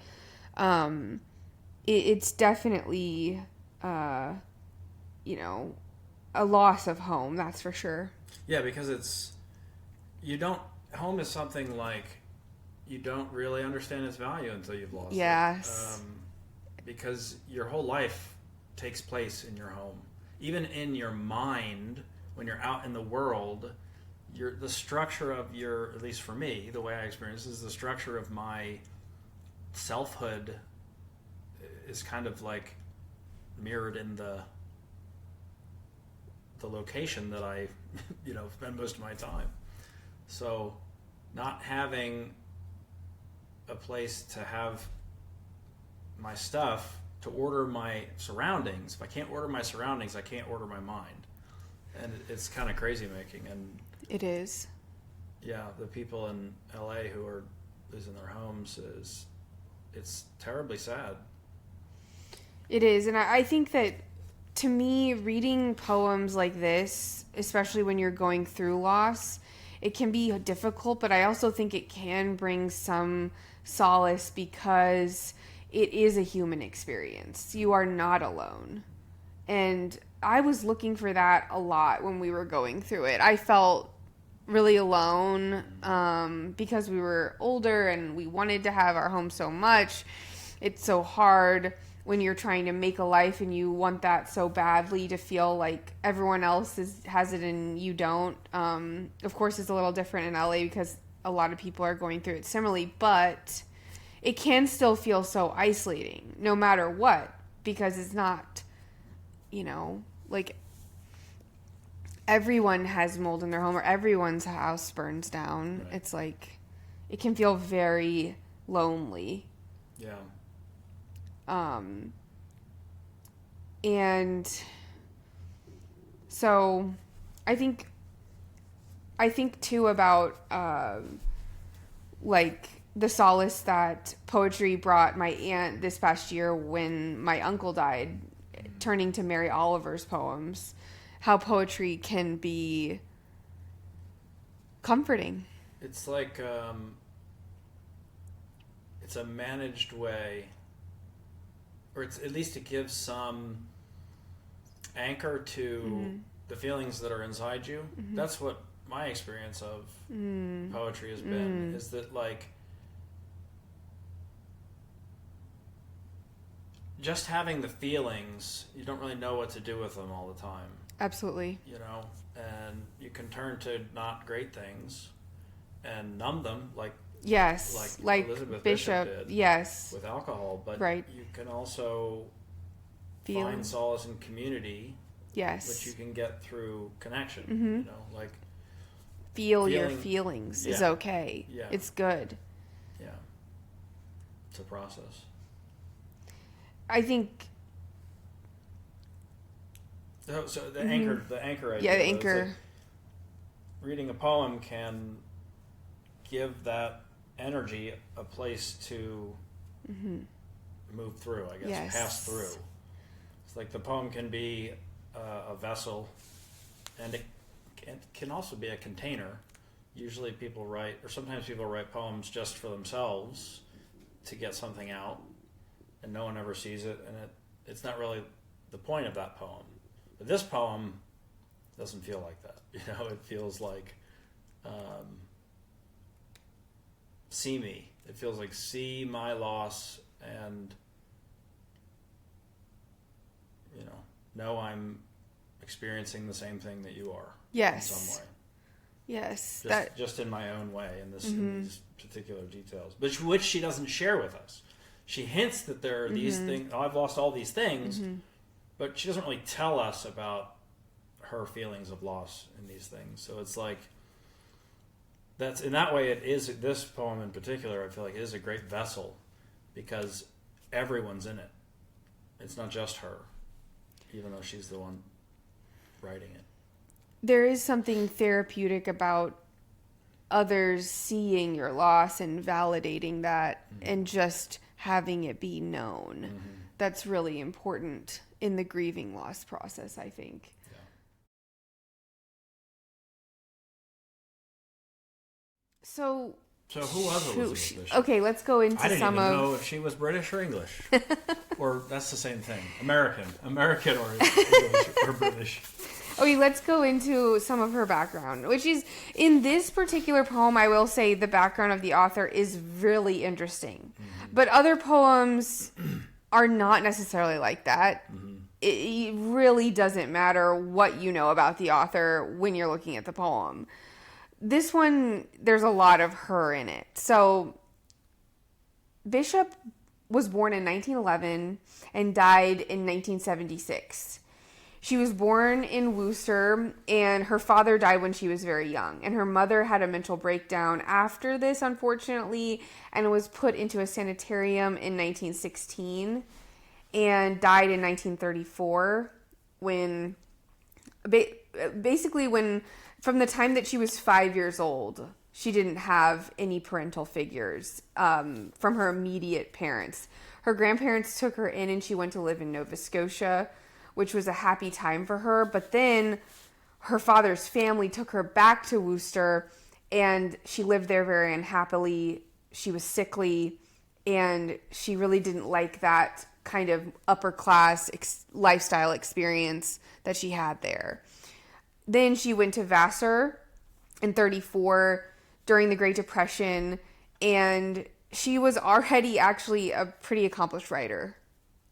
Speaker 1: it's definitely you know, a loss of home, that's for sure.
Speaker 2: Yeah, because home is something like you don't really understand its value until you've lost it.
Speaker 1: Yes.
Speaker 2: Because your whole life takes place in your home. Even in your mind, when you're out in the world, the structure of at least for me, the way I experience is the structure of my selfhood is kind of like mirrored in the location that I, spend most of my time. So not having a place to have my stuff, to order my surroundings. If I can't order my surroundings, I can't order my mind. And it's kind of crazy making. And
Speaker 1: it is.
Speaker 2: Yeah, the people in LA who are losing their homes it's terribly sad.
Speaker 1: It is. And I think that, to me, reading poems like this, especially when you're going through loss, it can be difficult, but I also think it can bring some solace because it is a human experience. You are not alone. And I was looking for that a lot when we were going through it. I felt really alone because we were older and we wanted to have our home so much. It's so hard when you're trying to make a life and you want that so badly to feel like everyone else has it and you don't. Of course, it's a little different in LA because a lot of people are going through it similarly, but it can still feel so isolating no matter what, because it's not, like everyone has mold in their home or everyone's house burns down. Right. It's like it can feel very lonely.
Speaker 2: Yeah.
Speaker 1: And so I think too about like the solace that poetry brought my aunt this past year when my uncle died, turning to Mary Oliver's poems, how poetry can be comforting.
Speaker 2: It's like it's a managed way, or it's at least it gives some anchor to the feelings that are inside you. That's what my experience of poetry has been, is that like just having the feelings, you don't really know what to do with them all the time.
Speaker 1: Absolutely.
Speaker 2: And you can turn to not great things and numb them, like
Speaker 1: Elizabeth
Speaker 2: Bishop did,
Speaker 1: yes,
Speaker 2: with alcohol. But
Speaker 1: right.
Speaker 2: You can also find solace in community,
Speaker 1: yes,
Speaker 2: which you can get through connection.
Speaker 1: Feel your feelings is okay.
Speaker 2: Yeah.
Speaker 1: It's good.
Speaker 2: Yeah, it's a process.
Speaker 1: I think.
Speaker 2: So the anchor idea.
Speaker 1: Yeah, the anchor.
Speaker 2: Like reading a poem can give that energy a place to move through, I guess,
Speaker 1: yes.
Speaker 2: pass through. It's like the poem can be a vessel, and it can also be a container. Usually people write, or sometimes people write poems just for themselves to get something out, and no one ever sees it, and it's not really the point of that poem. But this poem doesn't feel like that. It feels like see me. It feels like see my loss and know I'm experiencing the same thing that you are.
Speaker 1: Yes.
Speaker 2: In some way.
Speaker 1: Yes.
Speaker 2: Just in my own way in these particular details, which she doesn't share with us. She hints that there are these things. Oh, I've lost all these things. But she doesn't really tell us about her feelings of loss in these things. So it's like that's in that way. It is this poem in particular. I feel like it is a great vessel because everyone's in it. It's not just her, even though she's the one writing it.
Speaker 1: There is something therapeutic about others seeing your loss and validating that, and just having it be known. That's really important in the grieving loss process, I think.
Speaker 2: Yeah.
Speaker 1: So
Speaker 2: who was Elizabeth Bishop?
Speaker 1: Okay, let's go into
Speaker 2: I didn't
Speaker 1: some
Speaker 2: even
Speaker 1: of...
Speaker 2: know if she was British or English. Or that's the same thing. American or English or British.
Speaker 1: Okay, let's go into some of her background, which is, in this particular poem, I will say the background of the author is really interesting. But other poems are not necessarily like that. It really doesn't matter what you know about the author when you're looking at the poem. This one, there's a lot of her in it. So, Bishop was born in 1911 and died in 1976. She was born in Worcester, and her father died when she was very young. And her mother had a mental breakdown after this, unfortunately, and was put into a sanitarium in 1916 and died in 1934 when, basically when, from the time that she was 5 years old, she didn't have any parental figures from her immediate parents. Her grandparents took her in and she went to live in Nova Scotia, which was a happy time for her. But then her father's family took her back to Worcester, and she lived there very unhappily. She was sickly, and she really didn't like that kind of upper class lifestyle experience that she had there. Then she went to Vassar in 1934 during the Great Depression, and she was already actually a pretty accomplished writer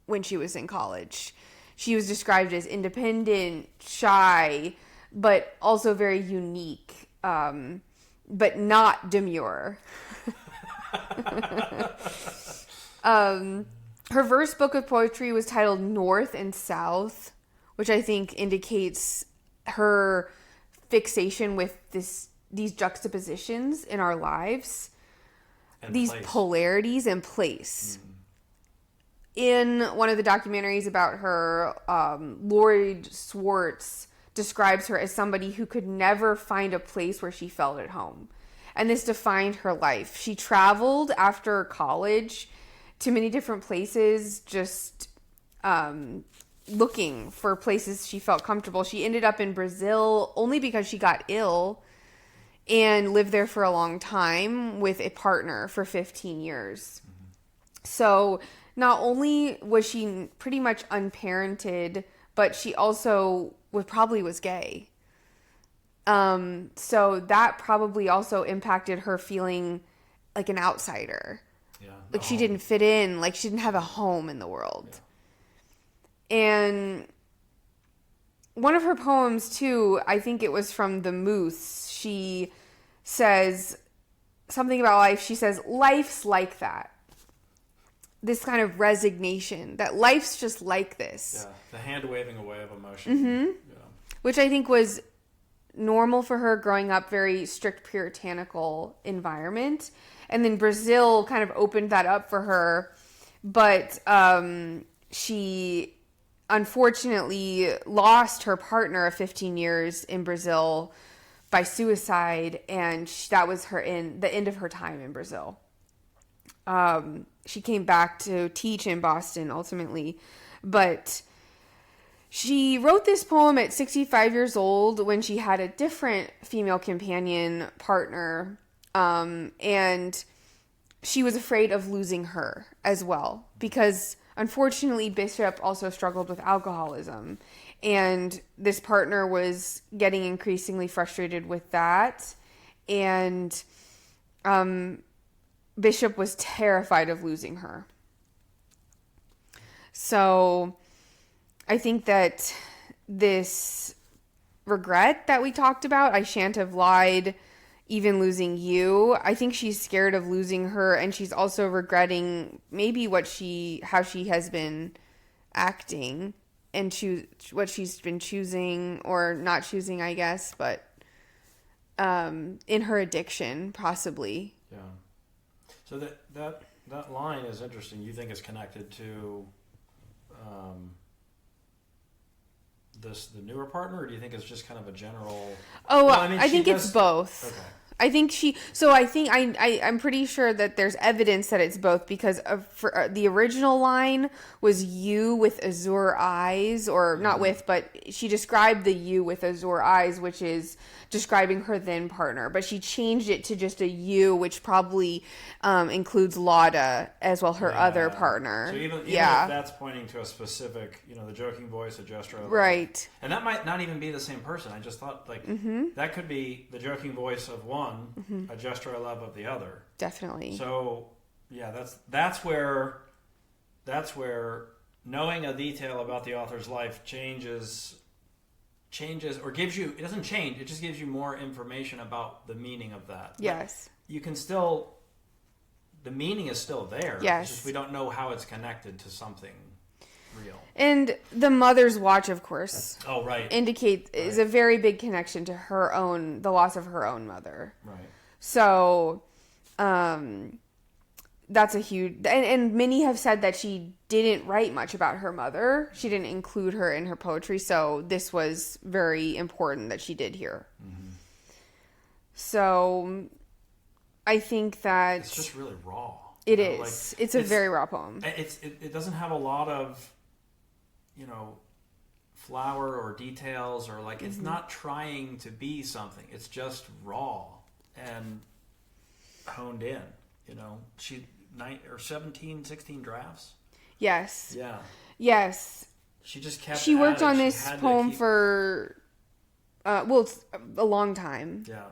Speaker 1: when she was in college. She was described as independent, shy, but also very unique, but not demure. Her first book of poetry was titled North and South, which I think indicates her fixation with these juxtapositions in our lives, and these place. Polarities and place. In one of the documentaries about her, Lloyd Swartz describes her as somebody who could never find a place where she felt at home. And this defined her life. She traveled after college to many different places, just looking for places she felt comfortable. She ended up in Brazil only because she got ill and lived there for a long time with a partner for 15 years. So not only was she pretty much unparented, but she also probably was gay. So that probably also impacted her feeling like an outsider.
Speaker 2: Yeah,
Speaker 1: like she didn't fit in, like she didn't have a home in the world. Yeah. And one of her poems too, I think it was from The Moose, she says something about life. She says, life's like that. This kind of resignation that life's just like this.
Speaker 2: Yeah, the hand waving away of emotion. Yeah.
Speaker 1: Which I think was normal for her growing up, very strict puritanical environment. And then Brazil kind of opened that up for her. But she unfortunately lost her partner of 15 years in Brazil by suicide. And that was the end of her time in Brazil. She came back to teach in Boston ultimately, but she wrote this poem at 65 years old when she had a different female companion partner, and she was afraid of losing her as well, because unfortunately Bishop also struggled with alcoholism, and this partner was getting increasingly frustrated with that, and Bishop was terrified of losing her. So I think that this regret that we talked about, I shan't have lied, even losing you, I think she's scared of losing her, and she's also regretting maybe how she has been acting and what she's been choosing or not choosing, I guess. But in her addiction, possibly.
Speaker 2: Yeah. So that line is interesting. You think it's connected to the newer partner, or do you think it's just kind of a general?
Speaker 1: Oh, well, I think it's both.
Speaker 2: Okay.
Speaker 1: I'm pretty sure that there's evidence that it's both, because the original line was you with azure eyes, or not with, but she described the you with azure eyes, which is describing her then partner, but she changed it to just a you, which probably includes Lauda as well, her other partner.
Speaker 2: So even if that's pointing to a specific, the joking voice, a gesture,
Speaker 1: right?
Speaker 2: And that might not even be the same person. I just thought that could be the joking voice of one, a gesture I love of the other.
Speaker 1: Definitely.
Speaker 2: So that's where knowing a detail about the author's life changes or gives you, it doesn't change, it just gives you more information about the meaning of that.
Speaker 1: Yes.
Speaker 2: But you can still, the meaning is still there.
Speaker 1: Yes.
Speaker 2: It's just we don't know how it's connected to something real.
Speaker 1: And the mother's watch, of course.
Speaker 2: Oh, right.
Speaker 1: Is a very big connection to the loss of her own mother.
Speaker 2: Right.
Speaker 1: So, that's a huge, and many have said that she didn't write much about her mother. She didn't include her in her poetry, so this was very important that she did here. Mm-hmm. So, I think that
Speaker 2: it's just really raw.
Speaker 1: It is. It's a very raw poem.
Speaker 2: It doesn't have a lot of, flower or details, or it's not trying to be something. It's just raw and honed in. She 16 drafts.
Speaker 1: Yes.
Speaker 2: Yeah.
Speaker 1: Yes.
Speaker 2: She just kept.
Speaker 1: She worked on this poem for, a long time.
Speaker 2: Yeah.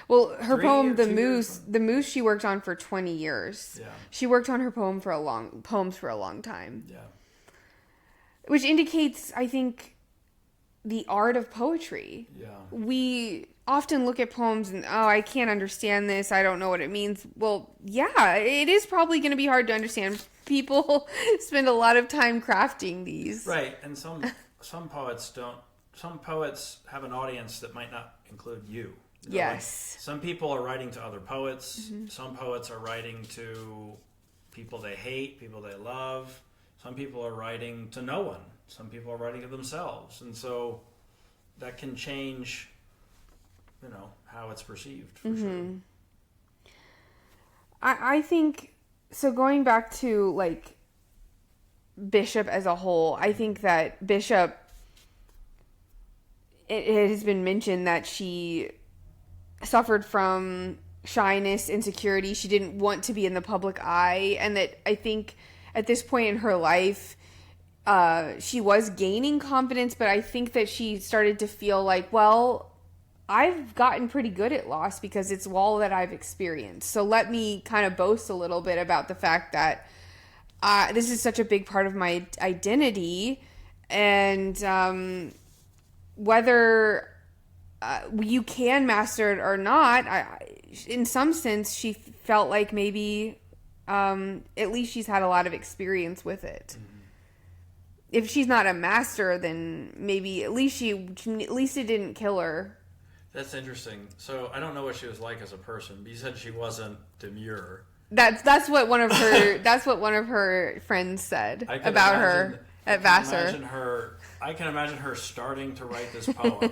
Speaker 1: Well, her poem, The Moose, she worked on for 20 years.
Speaker 2: Yeah.
Speaker 1: She worked on her poems for a long time.
Speaker 2: Yeah.
Speaker 1: Which indicates, I think, the art of poetry.
Speaker 2: Yeah.
Speaker 1: We often look at poems and, I can't understand this, I don't know what it means. Well, yeah, it is probably going to be hard to understand. People spend a lot of time crafting these.
Speaker 2: Right, and some poets don't. Some poets have an audience that might not include you.
Speaker 1: Yes.
Speaker 2: Some people are writing to other poets. Mm-hmm. Some poets are writing to people they hate, people they love. Some people are writing to no one. Some people are writing to themselves. And so that can change, how it's perceived, for sure.
Speaker 1: I think, so going back to, Bishop as a whole, I think that Bishop, it has been mentioned that she suffered from shyness, insecurity. She didn't want to be in the public eye, and that I think at this point in her life, she was gaining confidence, but I think that she started to feel I've gotten pretty good at loss because it's all that I've experienced. So let me kind of boast a little bit about the fact that this is such a big part of my identity, and whether you can master it or not, in some sense, she felt like maybe at least she's had a lot of experience with it. Mm-hmm. If she's not a master, then maybe at least it didn't kill her.
Speaker 2: That's interesting. So I don't know what she was like as a person, but you said she wasn't demure.
Speaker 1: That's what one of her friends said about her at Vassar.
Speaker 2: I can imagine her starting to write this poem,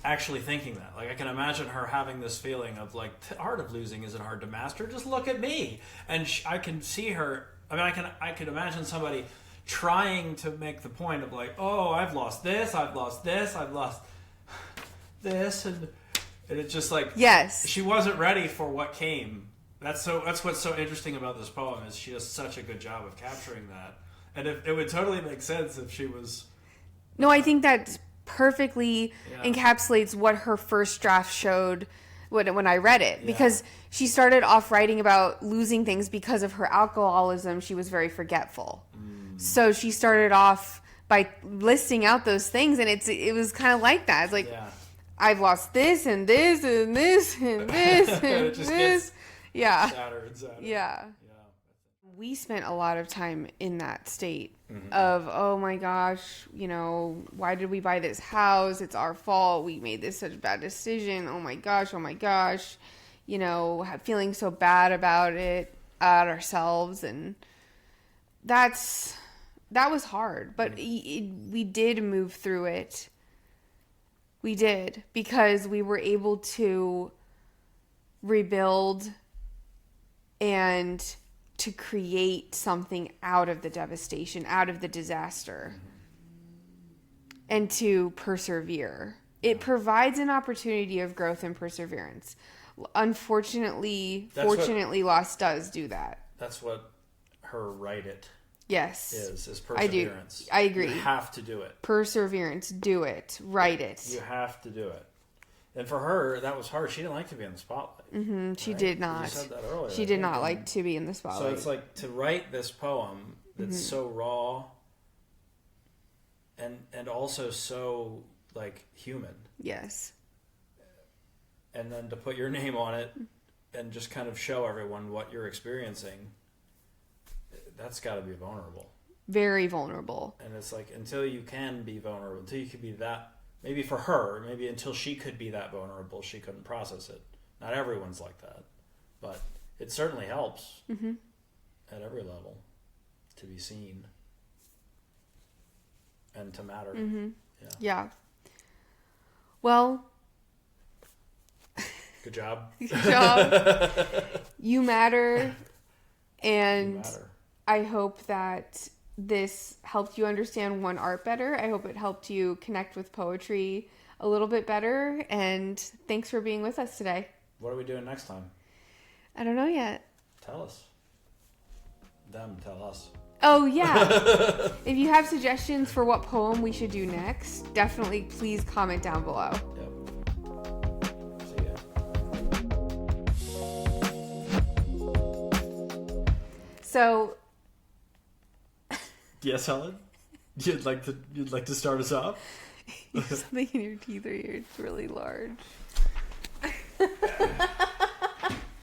Speaker 2: actually thinking that. I can imagine her having this feeling of the art of losing isn't hard to master. Just look at me, and I can see her. I mean, I could imagine somebody trying to make the point of I've lost this, I've lost this, I've lost this, and it's just
Speaker 1: yes,
Speaker 2: she wasn't ready for what came. That's what's so interesting about this poem, is she does such a good job of capturing that, and it would totally make sense if she was.
Speaker 1: No, I think that perfectly encapsulates what her first draft showed when I read it, because she started off writing about losing things because of her alcoholism. She was very forgetful. So she started off by listing out those things, and it was kind of like that. It's I've lost this and this and this and this and
Speaker 2: it just
Speaker 1: this.
Speaker 2: Gets sadder and sadder.
Speaker 1: Yeah. We spent a lot of time in that state of, oh my gosh, you know, why did we buy this house? It's our fault. We made this such a bad decision. Oh my gosh. You know, feeling so bad about it at ourselves. And that was hard. But we did move through it. We did, because we were able to rebuild and to create something out of the devastation, out of the disaster, and to persevere. It provides an opportunity of growth and perseverance. Fortunately, loss does do that.
Speaker 2: That's what her write it
Speaker 1: yes
Speaker 2: is perseverance.
Speaker 1: I agree.
Speaker 2: You have to do it.
Speaker 1: Perseverance, do it, write it.
Speaker 2: You have to do it. And for her, that was hard. She didn't like to be in the spotlight.
Speaker 1: Mm-hmm. She did not.
Speaker 2: You said that earlier.
Speaker 1: She did not like to be in the spotlight.
Speaker 2: So it's like to write this poem that's so raw and also so like human.
Speaker 1: Yes.
Speaker 2: And then to put your name on it and just kind of show everyone what you're experiencing, that's got to be vulnerable.
Speaker 1: Very vulnerable.
Speaker 2: And it's like, until you can be vulnerable, until you could be that, maybe for her, maybe until she could be that vulnerable, she couldn't process it. Not everyone's like that. But it certainly helps at every level to be seen and to matter.
Speaker 1: Yeah. Well...
Speaker 2: Good job.
Speaker 1: Good job. You matter. And
Speaker 2: You matter.
Speaker 1: I hope that this helped you understand one art better. I hope it helped you connect with poetry a little bit better. And thanks for being with us today.
Speaker 2: What are we doing next time?
Speaker 1: I don't know yet.
Speaker 2: Tell us. Them tell us.
Speaker 1: Oh, yeah. If you have suggestions for what poem we should do next, definitely please comment down below.
Speaker 2: Yep.
Speaker 1: So,
Speaker 2: yes, Helen? You'd like to start us off?
Speaker 1: you have something in your teeth or it's really large.